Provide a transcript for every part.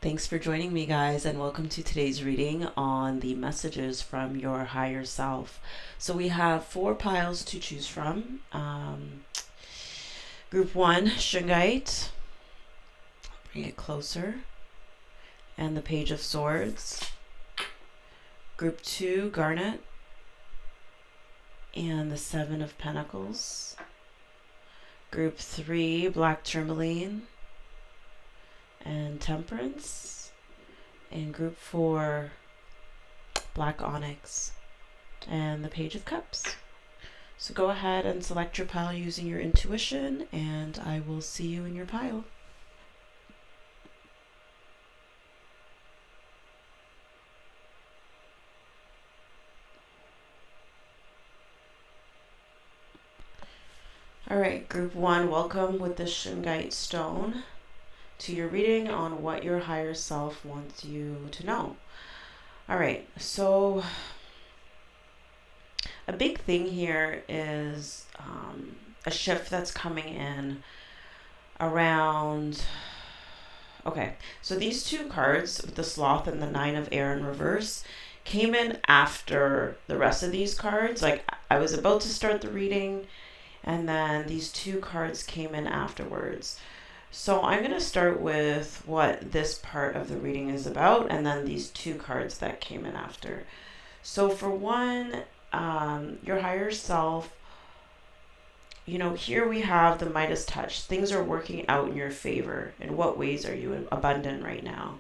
Thanks for joining me, guys, and welcome to today's reading on the messages from your higher self. So we have 4 piles to choose from. Group 1, Shungite. Bring it closer. And the Page of Swords. Group 2, Garnet. And the 7 of Pentacles. Group 3, Black Tourmaline and Temperance. And group 4, Black Onyx and the Page of Cups. So go ahead and select your pile using your intuition, and I will see you in your pile. Alright, group 1, welcome with the Shungite stone to your reading on what your higher self wants you to know. Alright, so a big thing here is a shift that's coming in around. Okay, so these 2 cards, the Sloth and the 9 of Air in reverse, came in after the rest of these cards. Like, I was about to start the reading, and then these 2 cards came in afterwards. So I'm going to start with what this part of the reading is about, and then these 2 cards that came in after. So for one, your higher self, here we have the Midas touch. Things are working out in your favor. In what ways are you abundant right now?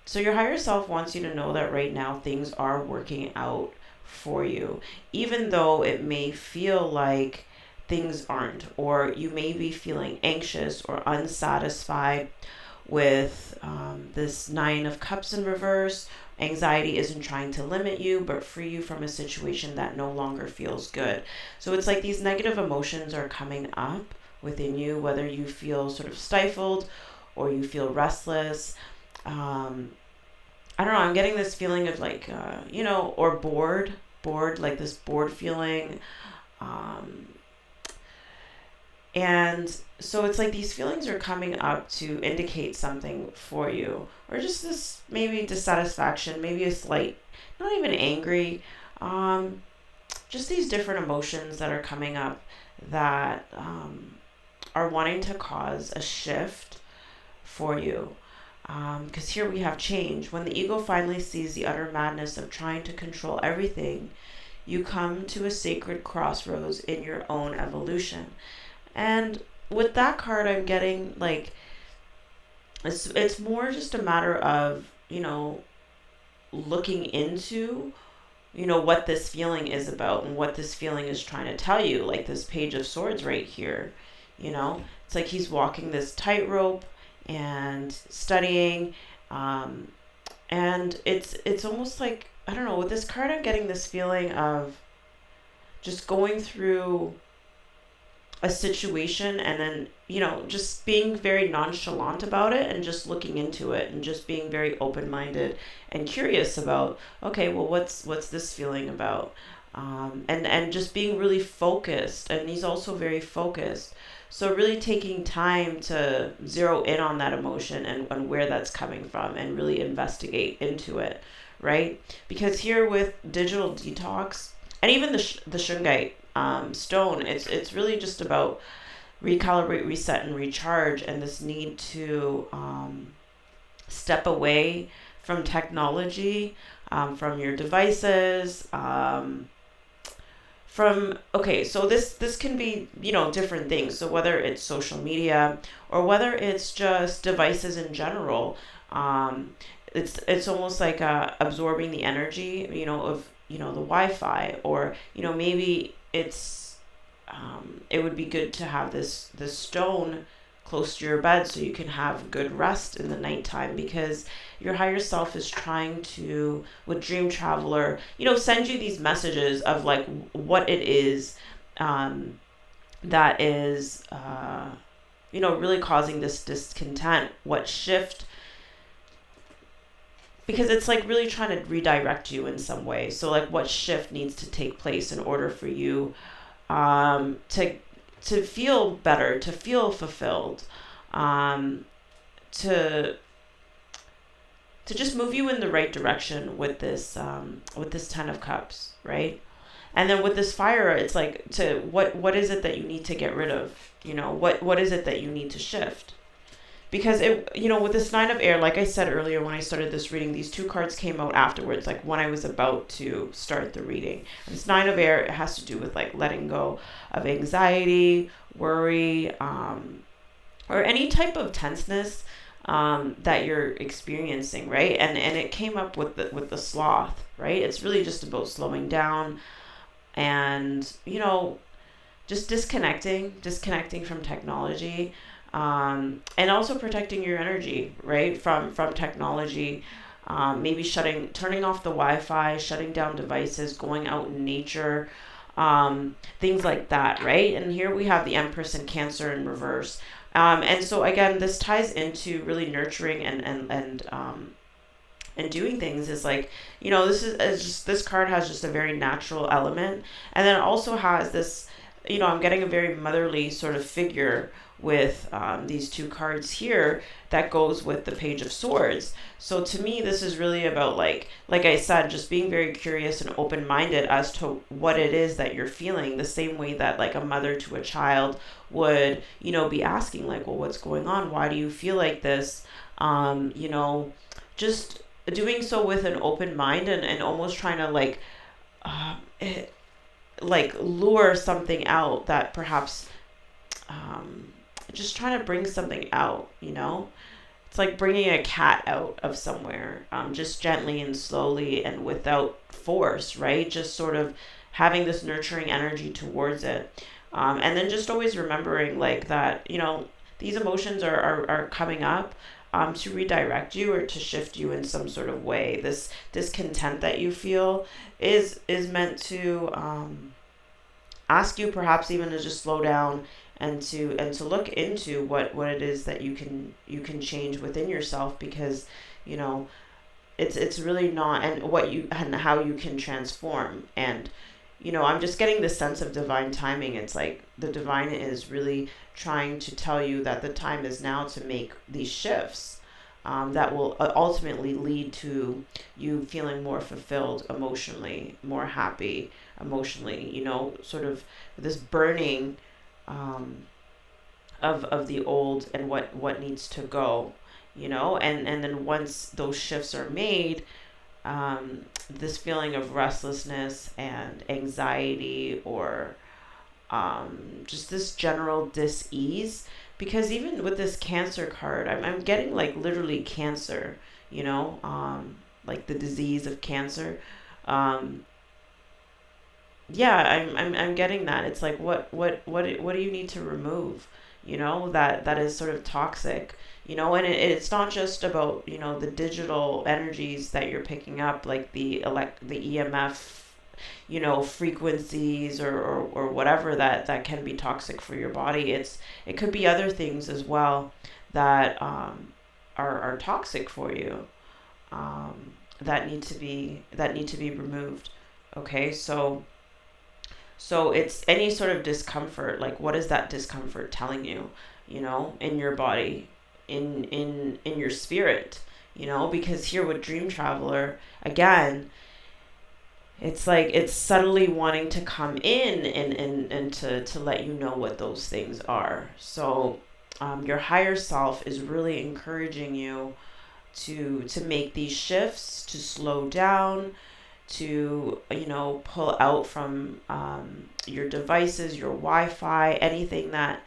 So your higher self wants you to know that right now things are working out for you, even though it may feel like things aren't, or you may be feeling anxious or unsatisfied with this 9 of Cups in reverse. Anxiety isn't trying to limit you, but free you from a situation that no longer feels good. So it's like these negative emotions are coming up within you, whether you feel sort of stifled or you feel restless. I don't know, I'm getting this feeling of like, or bored, like this bored feeling. And so it's like these feelings are coming up to indicate something for you, or just this maybe dissatisfaction, maybe a slight, not even angry, just these different emotions that are coming up that are wanting to cause a shift for you. Because here we have change. When the ego finally sees the utter madness of trying to control everything, you come to a sacred crossroads in your own evolution. And with that card, I'm getting like, it's more just a matter of, looking into, what this feeling is about and what this feeling is trying to tell you. Like this Page of Swords right here, it's like he's walking this tightrope and studying. And it's almost like, I don't know, with this card, I'm getting this feeling of just going through a situation and then, just being very nonchalant about it and just looking into it and just being very open-minded and curious about, okay, well, what's this feeling about? And just being really focused. And he's also very focused. So really taking time to zero in on that emotion and where that's coming from and really investigate into it, right? Because here with digital detox and even the Shungite stone, it's really just about recalibrate, reset, and recharge, and this need to step away from technology, from your devices, so this can be, different things. So whether it's social media or whether it's just devices in general, it's almost like absorbing the energy, of the Wi-Fi, or maybe it's it would be good to have this stone close to your bed so you can have good rest in the nighttime, because your higher self is trying to, with Dream Traveler, send you these messages of like what it is that is really causing this discontent, what shift, because it's like really trying to redirect you in some way. So like what shift needs to take place in order for you to feel better, to feel fulfilled, to to just move you in the right direction with this 10 of cups, right? And then with this fire, it's like, to what is it that you need to get rid of? What is it that you need to shift? Because with this 9 of air, like I said earlier when I started this reading, these 2 cards came out afterwards, like when I was about to start the reading. And this 9 of air, it has to do with like letting go of anxiety, worry, or any type of tenseness that you're experiencing, right? And it came up with the sloth, right? It's really just about slowing down and just disconnecting from technology, and also protecting your energy, right, from technology. Maybe turning off the Wi-Fi, shutting down devices, going out in nature, things like that, right? And here we have the Empress in Cancer in reverse. And so again, this ties into really nurturing and doing things. Is like, this card has just a very natural element, and then it also has this, I'm getting a very motherly sort of figure with these 2 cards here that goes with the Page of Swords. So to me, this is really about like I said, just being very curious and open-minded as to what it is that you're feeling, the same way that like a mother to a child would, be asking like, well, what's going on? Why do you feel like this? Just doing so with an open mind, and almost trying to like lure something out that perhaps, just trying to bring something out. It's like bringing a cat out of somewhere, just gently and slowly and without force, right? Just sort of having this nurturing energy towards it. And then just always remembering like that, these emotions are coming up, to redirect you or to shift you in some sort of way. This discontent that you feel is meant to ask you perhaps even to just slow down and to look into what it is that you can change within yourself, because it's really not, and how you can transform. And I'm just getting this sense of divine timing. It's like the divine is really trying to tell you that the time is now to make these shifts, that will ultimately lead to you feeling more fulfilled emotionally, more happy emotionally, sort of this burning of the old and what needs to go, and then once those shifts are made, this feeling of restlessness and anxiety, or just this general dis-ease. Because even with this Cancer card, I'm getting like literally cancer, like the disease of cancer. Yeah, I'm getting that. It's like, what do you need to remove, that is sort of toxic, and it's not just about, the digital energies that you're picking up, like the EMF, frequencies, or whatever that can be toxic for your body. It could be other things as well that are toxic for you, that need to be removed. Okay, so it's any sort of discomfort. Like, what is that discomfort telling you, in your body, in your spirit, because here with Dream Traveler, again, it's like it's subtly wanting to come in and to let you know what those things are. So your higher self is really encouraging you to make these shifts, to slow down, to pull out from your devices, your Wi-Fi, anything that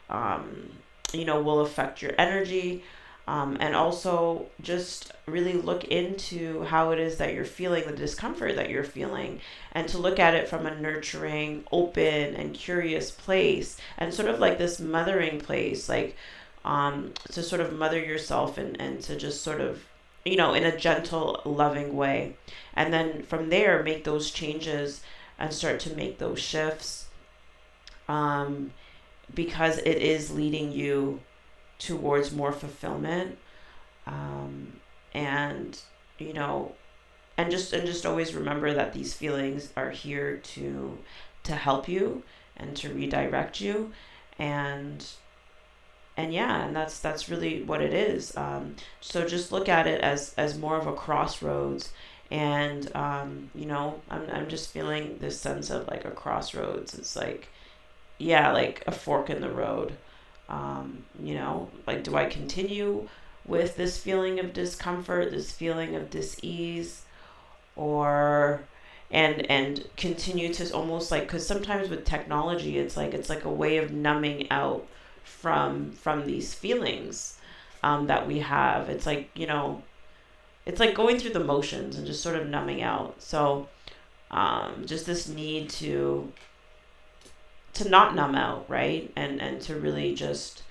will affect your energy, and also just really look into how it is that you're feeling, the discomfort that you're feeling, and to look at it from a nurturing, open, and curious place, and sort of like this mothering place, like to sort of mother yourself, and to just sort of, in a gentle, loving way. And then from there, make those changes and start to make those shifts, because it is leading you towards more fulfillment, and just always remember that these feelings are here to help you and to redirect you, and and yeah, and that's really what it is. So just look at it as more of a crossroads, and I'm just feeling this sense of like a crossroads. It's like, yeah, like a fork in the road. Like, do I continue with this feeling of discomfort, this feeling of dis-ease, or and continue to almost like, because sometimes with technology it's like a way of numbing out from these feelings that we have. It's like, it's like going through the motions and just sort of numbing out. So just this need to not numb out, right? And to really just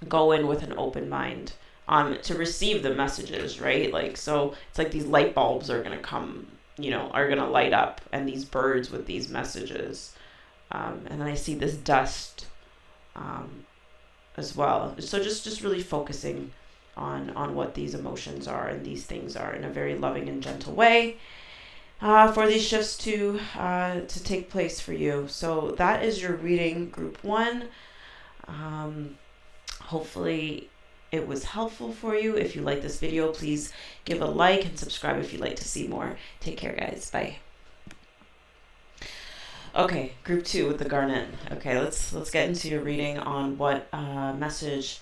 go in with an open mind, to receive the messages, right? Like, so it's like these light bulbs are going to come, are going to light up, and these birds with these messages. And then I see this dust as well. So just really focusing on what these emotions are and these things are in a very loving and gentle way, for these shifts to take place for you. So that is your reading, group 1. Hopefully it was helpful for you. If you like this video, please give a like and subscribe if you'd like to see more. Take care, guys. Bye. Okay, group 2 with the Garnet. Okay, let's get into your reading on what message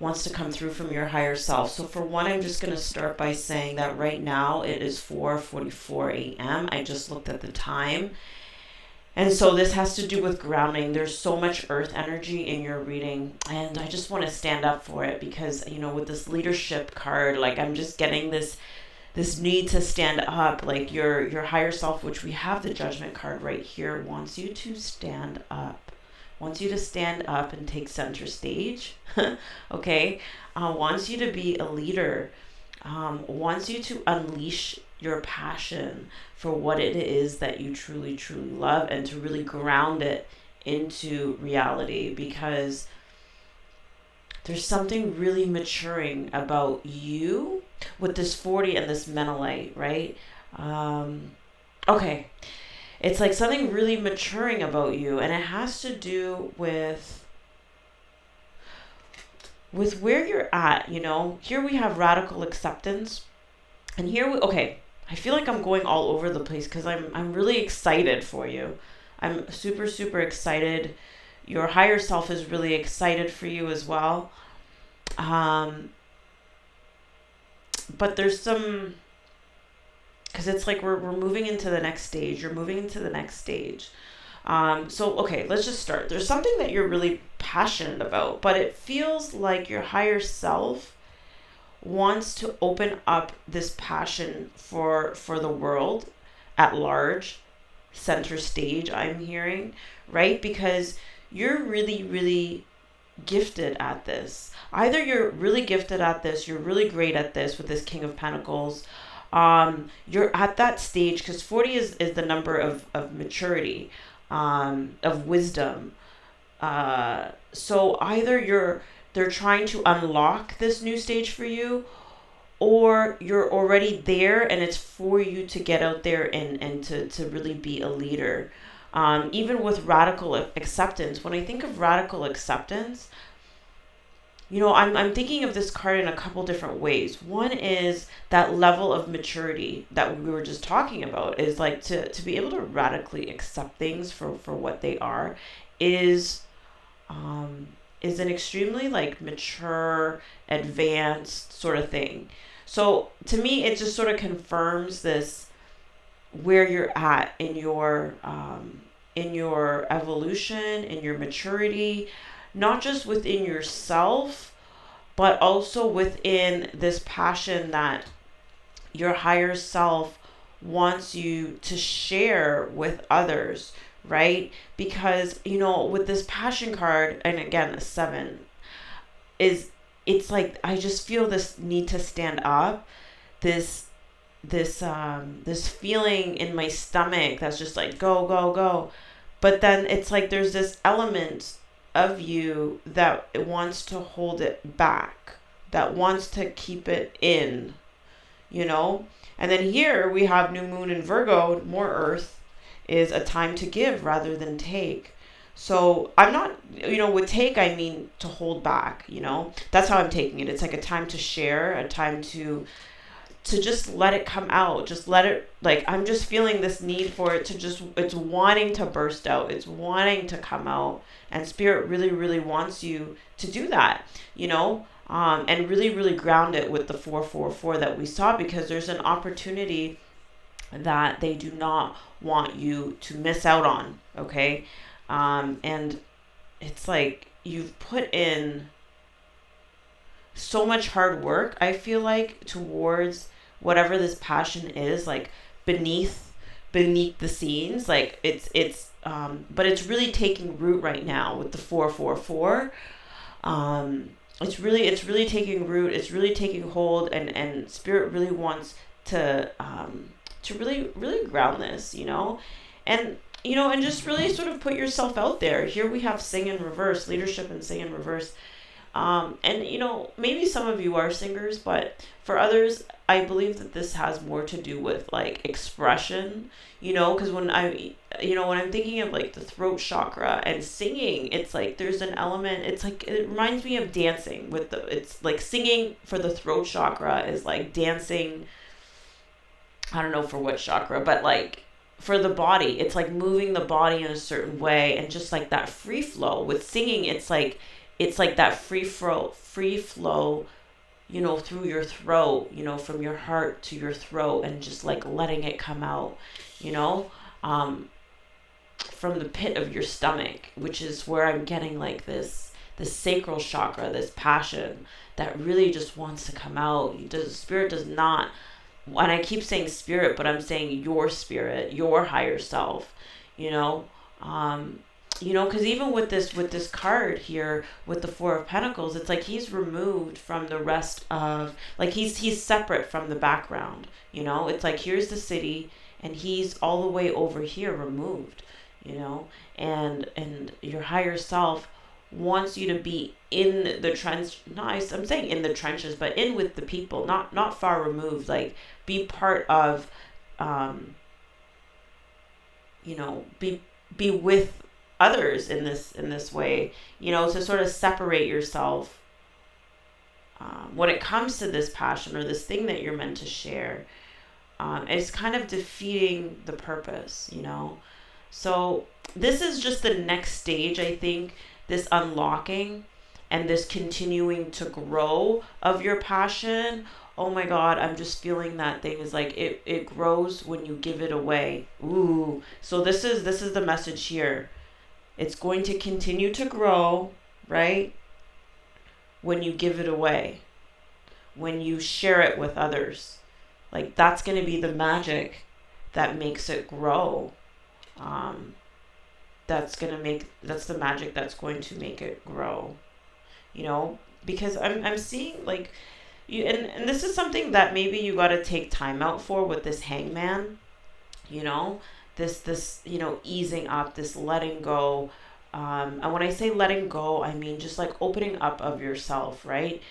wants to come through from your higher self. So for one, I'm just going to start by saying that right now it is 4:44 a.m. I just looked at the time. And so this has to do with grounding. There's so much earth energy in your reading, and I just want to stand up for it because, with this leadership card, like, I'm just getting this need to stand up. Like, your higher self, which we have the Judgment card right here, wants you to stand up. Wants you to stand up and take center stage. Okay? Wants you to be a leader. Wants you to unleash your passion for what it is that you truly, truly love, and to really ground it into reality, because there's something really maturing about you with this 40 and this Menelite, right? Okay. It's like something really maturing about you, and it has to do with where you're at, Here we have radical acceptance, and okay, I feel like I'm going all over the place because I'm really excited for you. I'm super, super excited. Your higher self is really excited for you as well. But there's some, because it's like we're moving into the next stage. You're moving into the next stage. So, okay, let's just start. There's something that you're really passionate about, but it feels like your higher self wants to open up this passion for the world at large, center stage, I'm hearing, right? Because you're really, really gifted at this. Either you're really gifted at this, you're really great at this with this King of Pentacles. You're at that stage, because 40 is the number of maturity, of wisdom. So either they're trying to unlock this new stage for you, or you're already there and it's for you to get out there and to really be a leader. Even with radical acceptance, when I think of radical acceptance, I'm thinking of this card in a couple different ways. One is that level of maturity that we were just talking about, is like to be able to radically accept things for what they are is an extremely like mature, advanced sort of thing. So to me, it just sort of confirms this, where you're at in your evolution, in your maturity, not just within yourself, but also within this passion that your higher self wants you to share with others, right? Because, with this passion card, and again, the 7 it's like, I just feel this need to stand up, this feeling in my stomach that's just like, go, go, go. But then it's like there's this element of you that wants to hold it back, that wants to keep it in, And then here we have new moon in Virgo, more earth, is a time to give rather than take. So I'm not, with take, I mean to hold back, that's how I'm taking it. It's like a time to share, a time to just let it come out. Just let it, like, I'm just feeling this need for it to just, it's wanting to burst out. It's wanting to come out. And spirit really, really wants you to do that, and really, really ground it with the 444 that we saw, because there's an opportunity that they do not want you to miss out on. Okay. And it's like you've put in so much hard work, I feel like, towards whatever this passion is, like beneath the scenes. Like but it's really taking root right now with the 444. It's really taking root. It's really taking hold, and spirit really wants to really, really ground this, and and just really sort of put yourself out there. Here we have sing in reverse, leadership and sing in reverse. And maybe some of you are singers, but for others, I believe that this has more to do with like expression, because when I'm thinking of like the throat chakra and singing, it's like there's an element, it's like, it reminds me of dancing it's like singing for the throat chakra is like dancing. I don't know for what chakra, but like for the body, it's like moving the body in a certain way, and just like that free flow with singing, it's like that free flow, through your throat, from your heart to your throat, and just like letting it come out, from the pit of your stomach, which is where I'm getting like this sacral chakra, this passion that really just wants to come out. Spirit does not, and I keep saying spirit, but I'm saying your spirit, your higher self, because even with this card here with the Four of Pentacles, it's like he's removed from the rest of, like he's separate from the background. It's like here's the city, and he's all the way over here removed. And your higher self wants you to be in the trench. No, I'm saying in the trenches, but in with the people, not far removed. Like be part of, be with others in this way, to sort of separate yourself when it comes to this passion or this thing that you're meant to share. It's kind of defeating the purpose, So this is just the next stage, I think, this unlocking and this continuing to grow of your passion. Oh my God, I'm just feeling that thing is like it grows when you give it away. Ooh. So this is the message here. It's going to continue to grow, right? When you give it away, when you share it with others. Like that's going to be the magic that makes it grow. That's the magic that's going to make it grow. Because I'm seeing like you, and this is something that maybe you got to take time out for with this hangman, this easing up, this letting go. And when I say letting go, I mean just like opening up of yourself, right?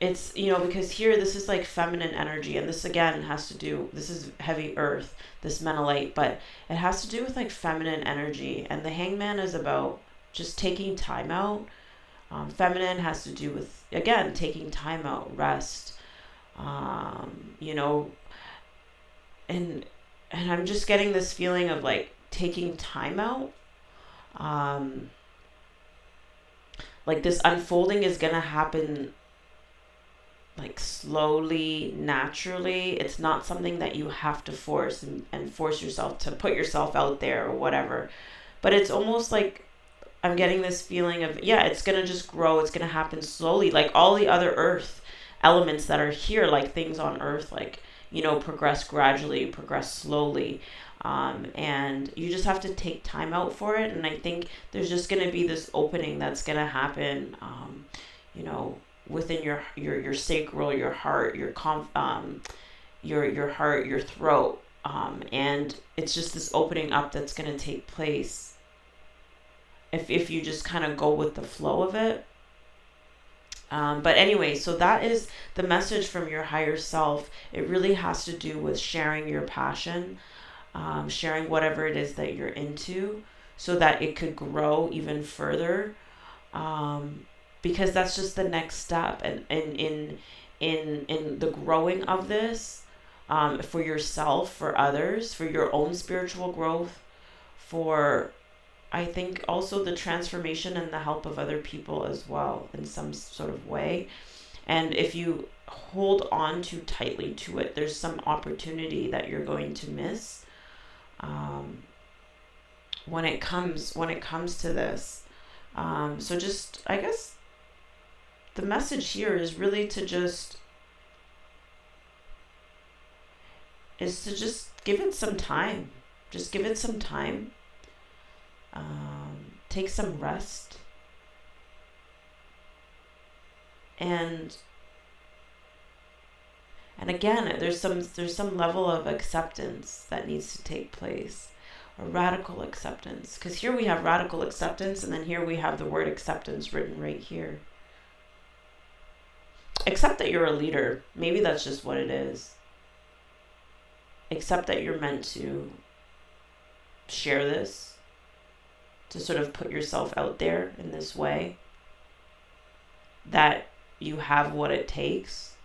It's, because here this is like feminine energy, and this again this is heavy earth, this mentalite, but it has to do with like feminine energy, and the hangman is about just taking time out. Feminine has to do with, again, taking time out, rest, and I'm just getting this feeling of like taking time out. Like this unfolding is going to happen like slowly, naturally. It's not something that you have to force and force yourself to put yourself out there or whatever. But it's almost like I'm getting this feeling of, it's going to just grow. It's going to happen slowly. Like all the other earth elements that are here, like things on earth, like, progress gradually, progress slowly. And you just have to take time out for it. And I think there's just going to be this opening that's going to happen, within your sacral, your heart, your heart, your throat. And it's just this opening up that's going to take place if you just kind of go with the flow of it. But anyway, so that is the message from your higher self. It really has to do with sharing your passion, sharing whatever it is that you're into. so that it could grow even further. Because that's just the next step, and in the growing of this, for yourself, for others, for your own spiritual growth, for, I think, also the transformation and the help of other people as well in some sort of way. And if you hold on too tightly to it, there's some opportunity that you're going to miss, when it comes to this. So just, I guess the message here is really to just give it some time. Just give it some time. Take some rest. And again, there's some level of acceptance that needs to take place, or radical acceptance. Because here we have radical acceptance, and then here we have the word acceptance written right here. Accept that you're a leader. Maybe that's just what it is. Accept that you're meant to share this, to sort of put yourself out there in this way, that you have what it takes,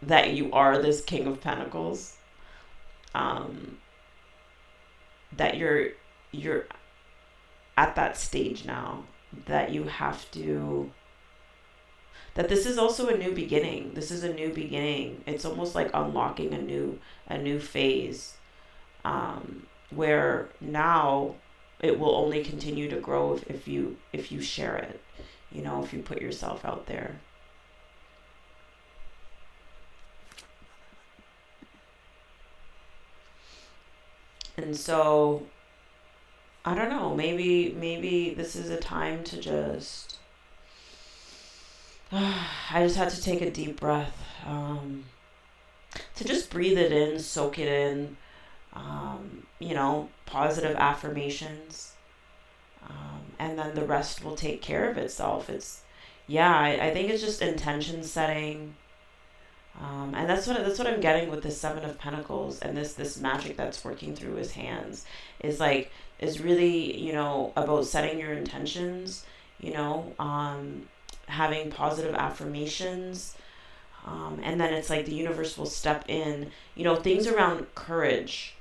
that you are this King of Pentacles, that you're at that stage now, that you have to, that this is also a new beginning. This is a new beginning. It's almost like unlocking a new phase, where now it will only continue to grow if you share it, if you put yourself out there. And so, I don't know, maybe this is a time to just, I just had to take a deep breath, to just breathe it in, soak it in, positive affirmations, and then the rest will take care of itself. I think it's just intention setting, and that's what I'm getting with the Seven of Pentacles, and this magic that's working through his hands is really, about setting your intentions, having positive affirmations, and then it's like the universe will step in, things around courage,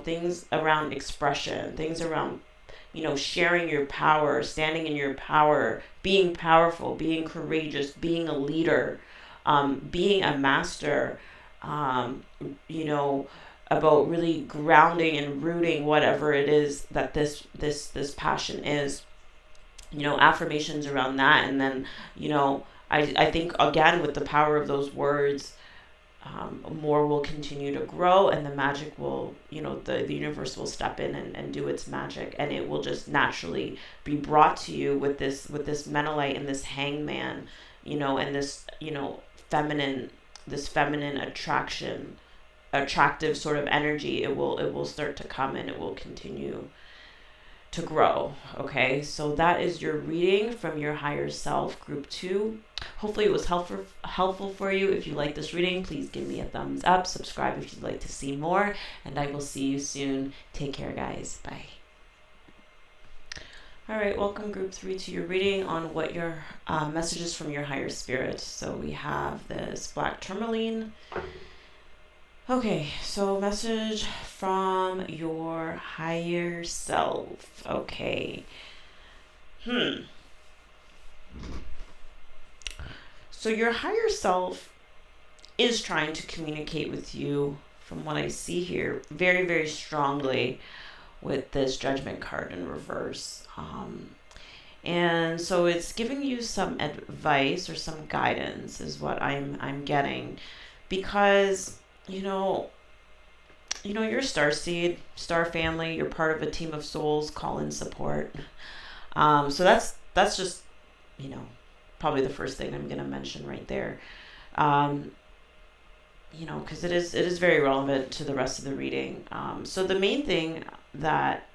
things around expression, things around, sharing your power, standing in your power, being powerful, being courageous, being a leader, being a master, about really grounding and rooting whatever it is that this passion is, affirmations around that. And then, I think, again, with the power of those words, more will continue to grow, and the magic will, the universe will step in and do its magic, and it will just naturally be brought to you with this Menelite and this Hangman, and this, feminine attractive sort of energy. It will start to come, and it will continue to grow. Okay, so that is your reading from your higher self, group 2. Hopefully it was helpful for you. If you like this reading, please give me a thumbs up, subscribe if you'd like to see more, and I will see you soon. Take care, guys. Bye. All right, welcome group 3 to your reading on what your messages from your higher spirit. So we have this black tourmaline. Okay, so message from your higher self. Okay. So your higher self is trying to communicate with you, from what I see here, very, very strongly with this Judgment card in reverse. And so it's giving you some advice or some guidance is what I'm getting, because you're a star seed, star family, you're part of a team of souls, call in support. So that's just, probably the first thing I'm going to mention right there. Because it is very relevant to the rest of the reading. So the main thing that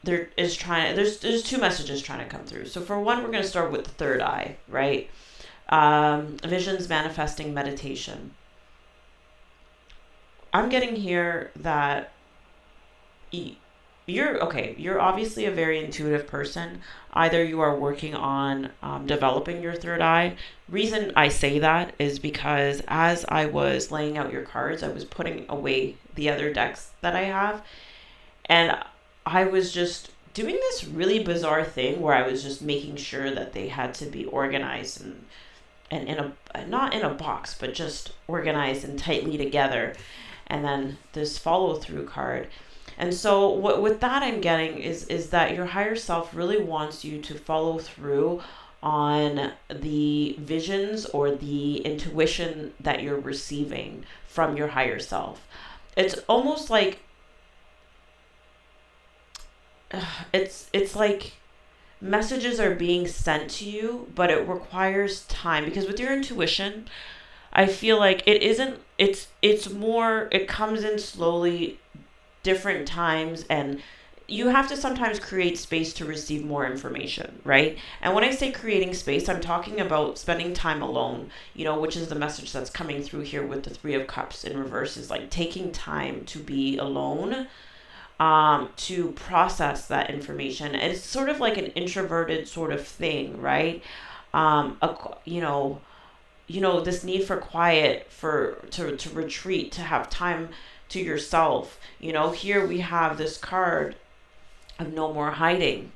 there's two messages trying to come through. So for one, we're going to start with the third eye, right? Visions, manifesting, meditation. I'm getting here that you're okay. You're obviously a very intuitive person. Either you are working on developing your third eye. Reason I say that is because as I was laying out your cards, I was putting away the other decks that I have, and I was just doing this really bizarre thing where I was just making sure that they had to be organized and in a not in a box, but just organized and tightly together. And then this follow through card. And so what with that I'm getting is that your higher self really wants you to follow through on the visions or the intuition that you're receiving from your higher self. It's almost like it's like messages are being sent to you, but it requires time because with your intuition, I feel like it isn't it's more it comes in slowly different times, and you have to sometimes create space to receive more information, right? And when I say creating space, I'm talking about spending time alone, which is the message that's coming through here with the 3 of Cups in reverse, is like taking time to be alone, to process that information. And it's sort of like an introverted sort of thing, right? A, this need for quiet, to retreat, to have time to yourself. Here we have this card of no more hiding.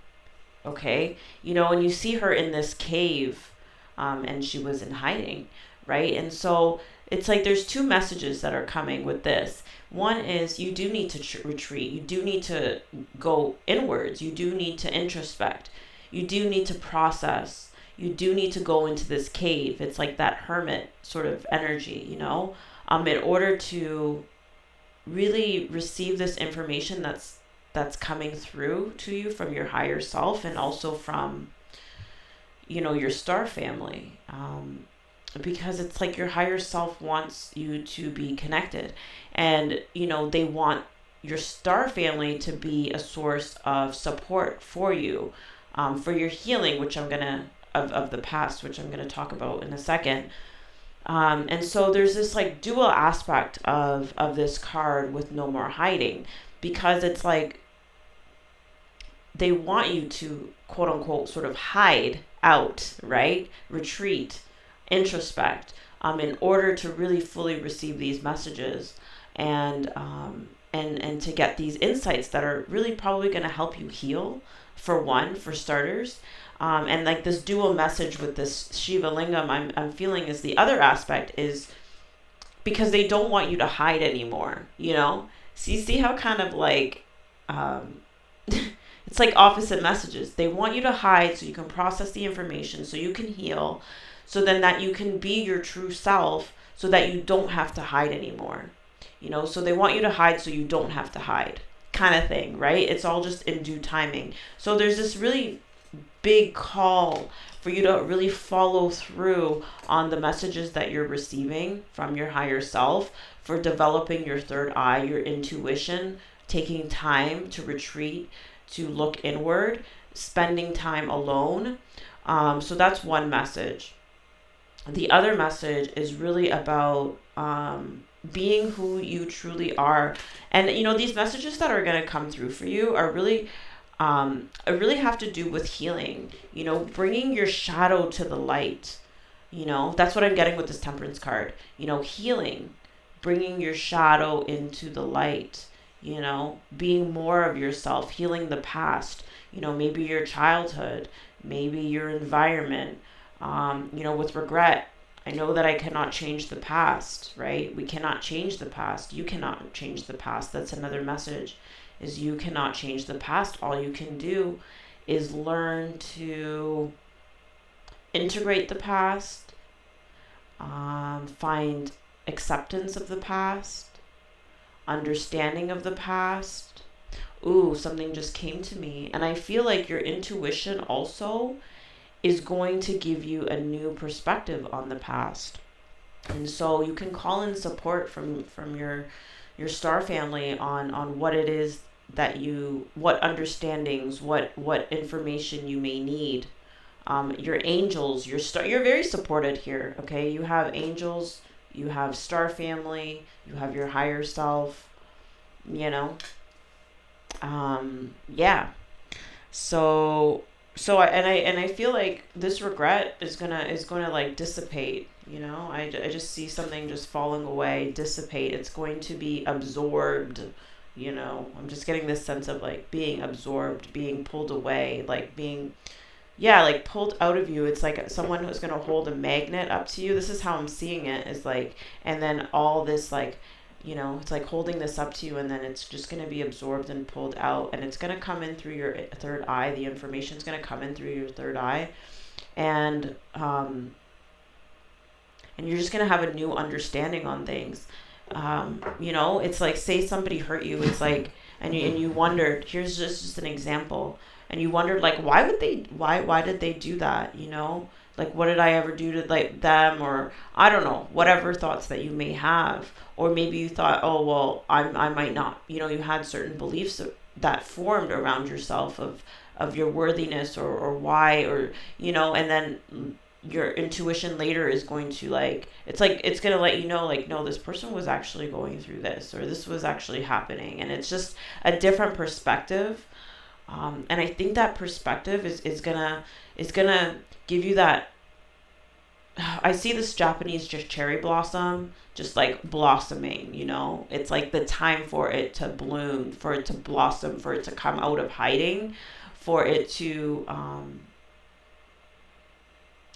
Okay, and you see her in this cave, and she was in hiding, right? And so it's like there's 2 messages that are coming with this. One is you do need to retreat. You do need to go inwards. You do need to introspect. You do need to process. You do need to go into this cave. It's like that hermit sort of energy, in order to really receive this information that's coming through to you from your higher self, and also from your star family, because it's like your higher self wants you to be connected, and they want your star family to be a source of support for you, for your healing, which I'm gonna of the past, which I'm gonna talk about in a second. And so there's this like dual aspect of this card with no more hiding, because it's like they want you to quote unquote sort of hide out, right? Retreat, introspect, in order to really fully receive these messages, and to get these insights that are really probably going to help you heal, for starters. And like this dual message with this Shiva Lingam, I'm feeling is the other aspect is because they don't want you to hide anymore, So you see how kind of like, it's like opposite messages. They want you to hide so you can process the information, so you can heal, so then that you can be your true self, so that you don't have to hide anymore. So they want you to hide so you don't have to hide, kind of thing, right? It's all just in due timing. So there's this really big call for you to really follow through on the messages that you're receiving from your higher self, for developing your third eye, your intuition, taking time to retreat, to look inward, spending time alone. So that's one message. The other message is really about being who you truly are. And, these messages that are going to come through for you are really, have to do with healing, bringing your shadow to the light. That's what I'm getting with this Temperance card, healing, bringing your shadow into the light, being more of yourself, healing the past, maybe your childhood, maybe your environment, with regret. I know that I cannot change the past, right? We cannot change the past. You cannot change the past. That's another message, is you cannot change the past. All you can do is learn to integrate the past, find acceptance of the past, understanding of the past. Ooh, something just came to me. And I feel like your intuition also is going to give you a new perspective on the past. And so you can call in support from your star family on what it is that what understandings, what information you may need. Your angels, you're very supported here, okay? You have angels, you have star family, you have your higher self, Yeah. So I feel like this regret is gonna like dissipate. I just see something just falling away, dissipate. It's going to be absorbed. I'm just getting this sense of like being absorbed, being pulled away, like being, yeah, like pulled out of you. It's like someone who's going to hold a magnet up to you. This is how I'm seeing it, is like, and then all this, like, it's like holding this up to you, and then it's just going to be absorbed and pulled out, and it's going to come in through your third eye. The information's going to come in through your third eye, and you're just going to have a new understanding on things. It's like, say somebody hurt you. It's like, and you wondered, here's just an example, and you wondered, like, why did they do that? Like, what did I ever do to, like, them? Or I don't know, whatever thoughts that you may have. Or maybe you thought, oh, well, I might not, you had certain beliefs that formed around yourself of your worthiness, or why, or, and then your intuition later is going to, like, it's going to let you know, like, no, this person was actually going through this, or this was actually happening. And it's just a different perspective. And I think that perspective is gonna give you that. I see this Japanese just cherry blossom, just like blossoming. It's like the time for it to bloom, for it to blossom, for it to come out of hiding, for it to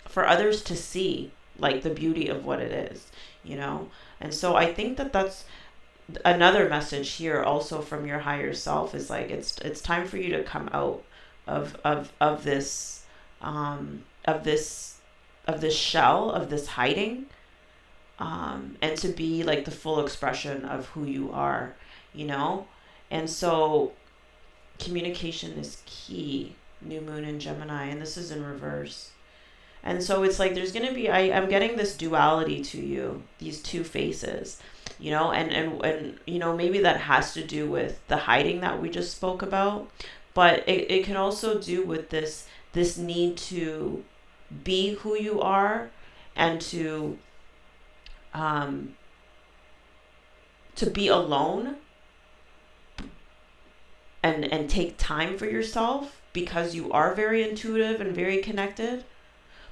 for others to see, like, the beauty of what it is. And so I think that that's another message here also from your higher self, is like, it's time for you to come out of this of this shell, of this hiding, and to be like the full expression of who you are. And so communication is key. New moon in Gemini, and this is in reverse. And so it's like there's going to be, I'm getting this duality to you, these two faces, and maybe that has to do with the hiding that we just spoke about, but it can also do with this need to be who you are, and to be alone, and take time for yourself, because you are very intuitive and very connected,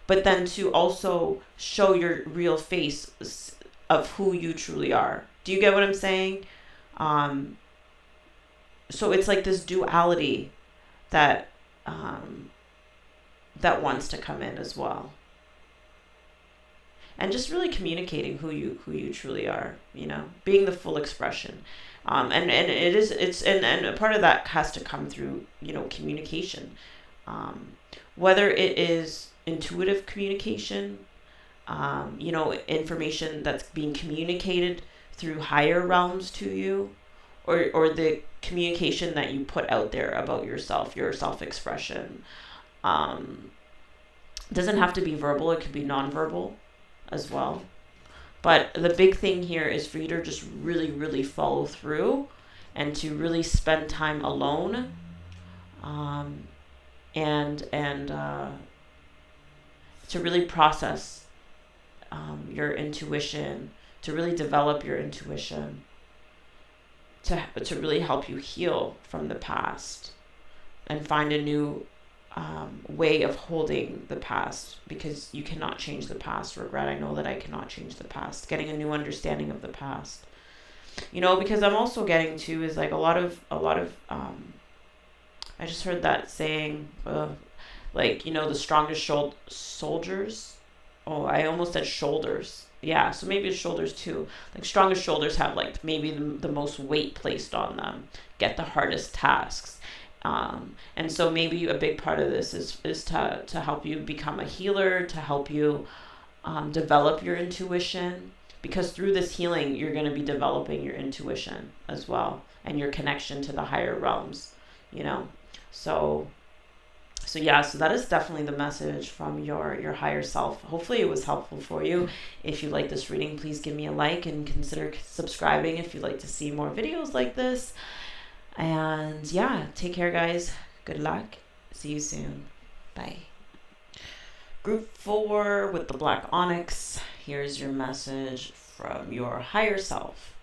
but then to also show your real face of who you truly are. Do you get what I'm saying? So it's like this duality that wants to come in as well. And just really communicating who you truly are, being the full expression. And a part of that has to come through, communication. Whether it is intuitive communication, information that's being communicated through higher realms to you, or the communication that you put out there about yourself, your self-expression. Doesn't have to be verbal, it could be nonverbal as well. But the big thing here is for you to just really, really follow through, and to really spend time alone, and to really process your intuition, to really develop your intuition, to really help you heal from the past and find a new way of holding the past, because you cannot change the past. Regret, I know that I cannot change the past. Getting a new understanding of the past, because I'm also getting to is like a lot of I just heard that saying, like, the strongest soldiers. Oh, I almost said shoulders. Yeah, so maybe it's shoulders too. Like, strongest shoulders have, like, maybe the most weight placed on them, get the hardest tasks. And so maybe a big part of this is to help you become a healer, to help you develop your intuition, because through this healing, you're going to be developing your intuition as well, and your connection to the higher realms, So yeah, so that is definitely the message from your higher self. Hopefully it was helpful for you. If you like this reading, please give me a like, and consider subscribing if you'd like to see more videos like this. And yeah, take care, guys. Good luck. See you soon. Bye. Group 4 with the black onyx. Here's your message from your higher self.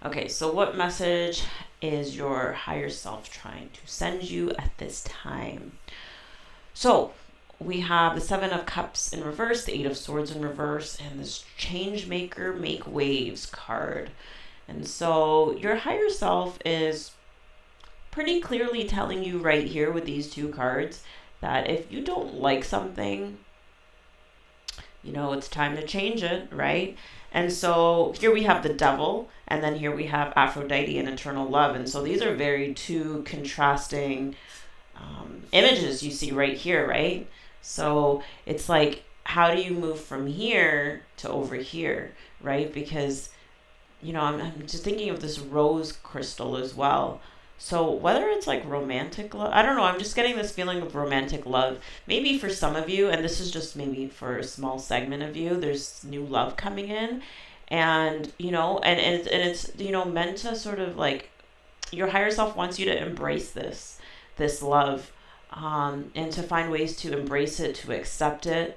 Okay, so what message is your higher self trying to send you at this time? So we have the Seven of Cups in reverse, the Eight of Swords in reverse, and this Change Maker Make Waves card. And so your higher self is pretty clearly telling you right here with these two cards that if you don't like something, it's time to change it, right? And so here we have the Devil, and then here we have Aphrodite and Eternal Love. And so these are very two contrasting images you see right here, right? So it's like, how do you move from here to over here, right? Because, I'm just thinking of this rose crystal as well. So whether it's like romantic love, I don't know, I'm just getting this feeling of romantic love. Maybe for some of you, and this is just maybe for a small segment of you, there's new love coming in. And, it's meant to sort of like, your higher self wants you to embrace this love, and to find ways to embrace it, to accept it,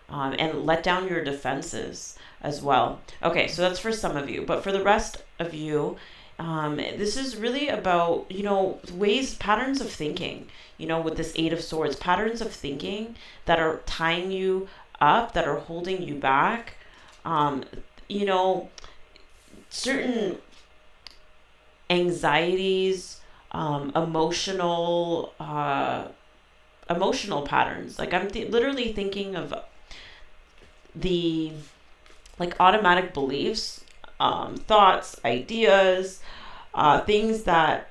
and let down your defenses as well. Okay, so that's for some of you. But for the rest of you, this is really about, patterns of thinking, with this Eight of Swords, patterns of thinking that are tying you up, that are holding you back, certain anxieties, emotional patterns. Like I'm literally thinking of the like automatic beliefs, thoughts, ideas, things that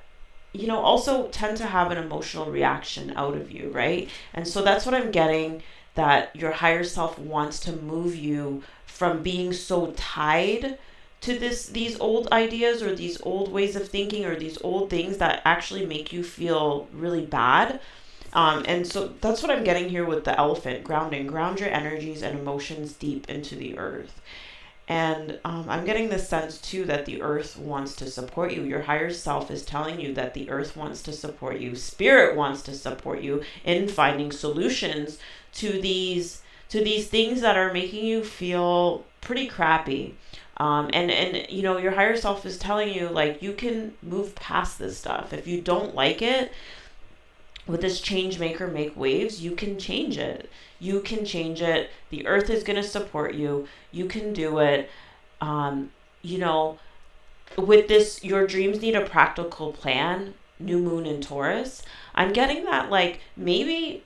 also tend to have an emotional reaction out of you, right? And so that's what I'm getting, that your higher self wants to move you from being so tied to these old ideas or these old ways of thinking or these old things that actually make you feel really bad. And so that's what I'm getting here with the elephant, grounding. Ground your energies and emotions deep into the earth. And I'm getting this sense too that the earth wants to support you. Your higher self is telling you that the earth wants to support you. Spirit wants to support you in finding solutions to these things that are making you feel pretty crappy. And your higher self is telling you, like, you can move past this stuff. If you don't like it, with this change maker make waves, you can change it. You can change it. The earth is going to support you. You can do it. With this, your dreams need a practical plan. New moon in Taurus. I'm getting that, like, maybe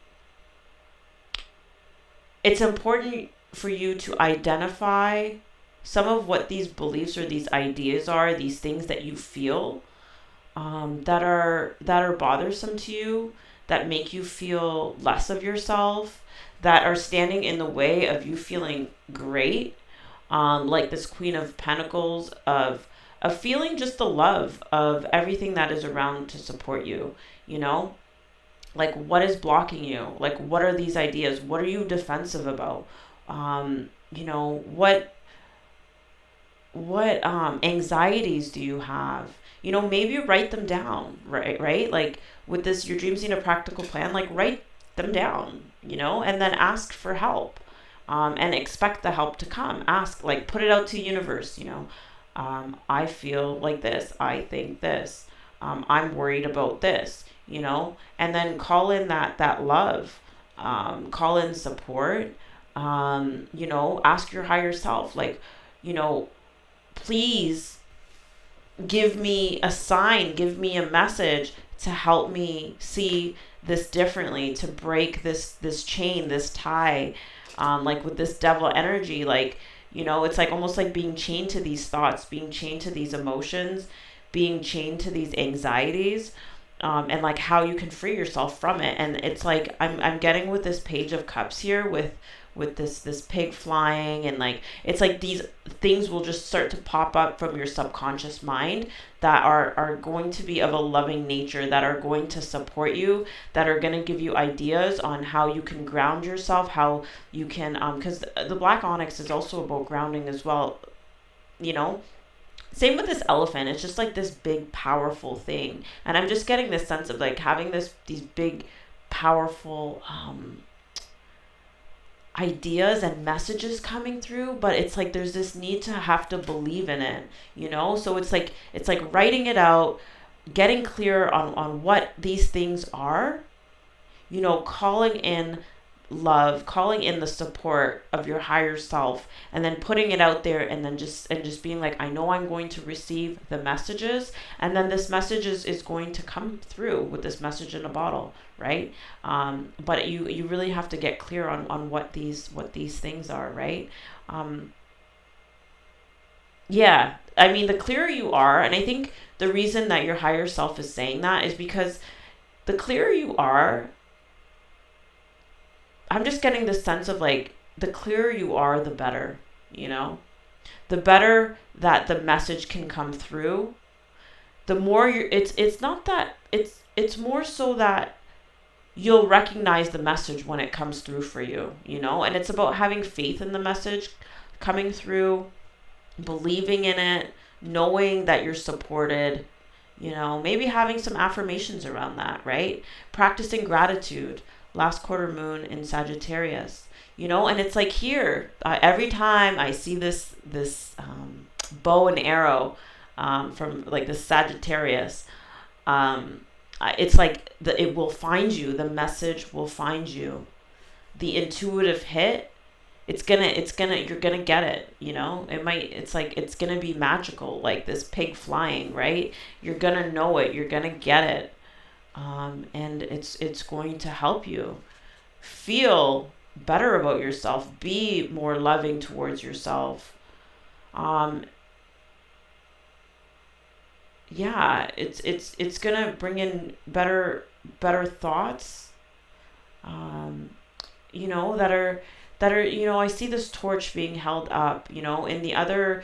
it's important for you to identify some of what these beliefs or these ideas are, these things that you feel, that are bothersome to you, that make you feel less of yourself, that are standing in the way of you feeling great, like this Queen of Pentacles, of feeling just the love of everything that is around to support you, like what is blocking you, like what are these ideas, what are you defensive about, what anxieties do you have? Maybe write them down, right? Like with this, your dreams need a practical plan, like write them down, and then ask for help, and expect the help to come. Ask, like, put it out to the universe, I feel like this, I think this, I'm worried about this, and then call in that love, call in support, ask your higher self, like, please give me a sign, give me a message to help me see this differently, to break this chain, this tie, like with this devil energy, like, it's like almost like being chained to these thoughts, being chained to these emotions, being chained to these anxieties, and like how you can free yourself from it. And it's like I'm getting with this Page of Cups here with this pig flying, and like it's like these things will just start to pop up from your subconscious mind that are going to be of a loving nature, that are going to support you, that are going to give you ideas on how you can ground yourself, how you can because the black onyx is also about grounding as well, same with this elephant. It's just like this big powerful thing, and I'm just getting this sense of like having these big powerful ideas and messages coming through, but it's like there's this need to have to believe in it, so it's like writing it out, getting clear on what these things are, calling in love, calling in the support of your higher self, and then putting it out there, and then just being like, I know I'm going to receive the messages, and then this message is going to come through with this message in a bottle, right? But you really have to get clear on what these things are, right? Yeah, I mean, the clearer you are, and I think the reason that your higher self is saying that is because the clearer you are, I'm just getting the sense of like, the clearer you are, the better, the better that the message can come through. The more it's not that, it's more so that you'll recognize the message when it comes through for you, and it's about having faith in the message coming through, believing in it, knowing that you're supported, maybe having some affirmations around that, right? Practicing gratitude, last quarter moon in Sagittarius, and it's like here, every time I see this bow and arrow from like the Sagittarius, it's like it will find you, the message will find you, the intuitive hit, you're gonna get it, it's gonna be magical, like this pig flying, right? You're gonna know it, you're gonna get it. And it's going to help you feel better about yourself, be more loving towards yourself. Yeah, it's gonna bring in better thoughts, that are I see this torch being held up, in the other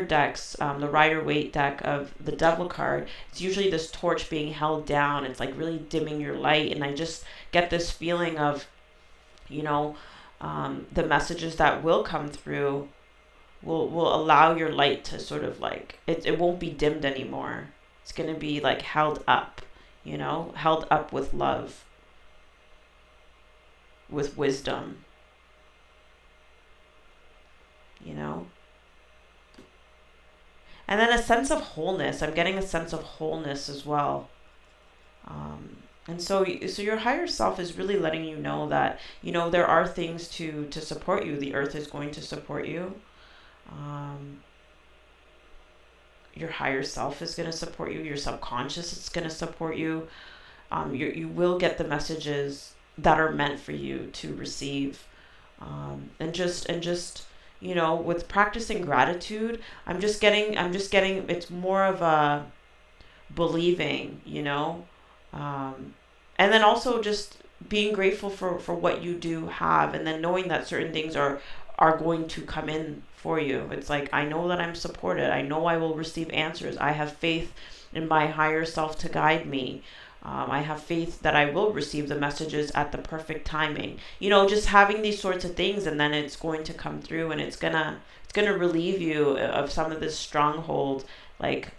decks, the Rider-Waite deck of the Devil card, it's usually this torch being held down. It's like really dimming your light, and I just get this feeling of the messages that will come through will allow your light to sort of like, it won't be dimmed anymore. It's going to be like held up, held up with love, with wisdom, and then a sense of wholeness. I'm getting a sense of wholeness as well. And so your higher self is really letting you know that, there are things to support you. The earth is going to support you. Your higher self is going to support you. Your subconscious is going to support you. You will get the messages that are meant for you to receive. And just with practicing gratitude, I'm just getting it's more of a believing, and then also just being grateful for what you do have, and then knowing that certain things are going to come in for you. It's like, I know that I'm supported. I know I will receive answers. I have faith in my higher self to guide me. I have faith that I will receive the messages at the perfect timing. Just having these sorts of things, and then it's going to come through, and it's gonna relieve you of some of this stronghold, like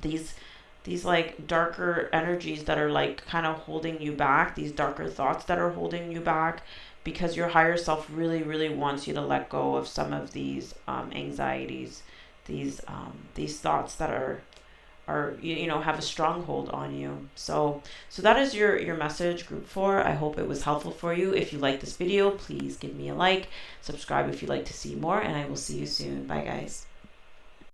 these like darker energies that are like kind of holding you back, these darker thoughts that are holding you back, because your higher self really, really wants you to let go of some of these anxieties, these thoughts that are have a stronghold on you. So that is your message, group 4. I hope it was helpful for you. If you like this video, please give me a like, subscribe if you'd like to see more, and I will see you soon. Bye guys.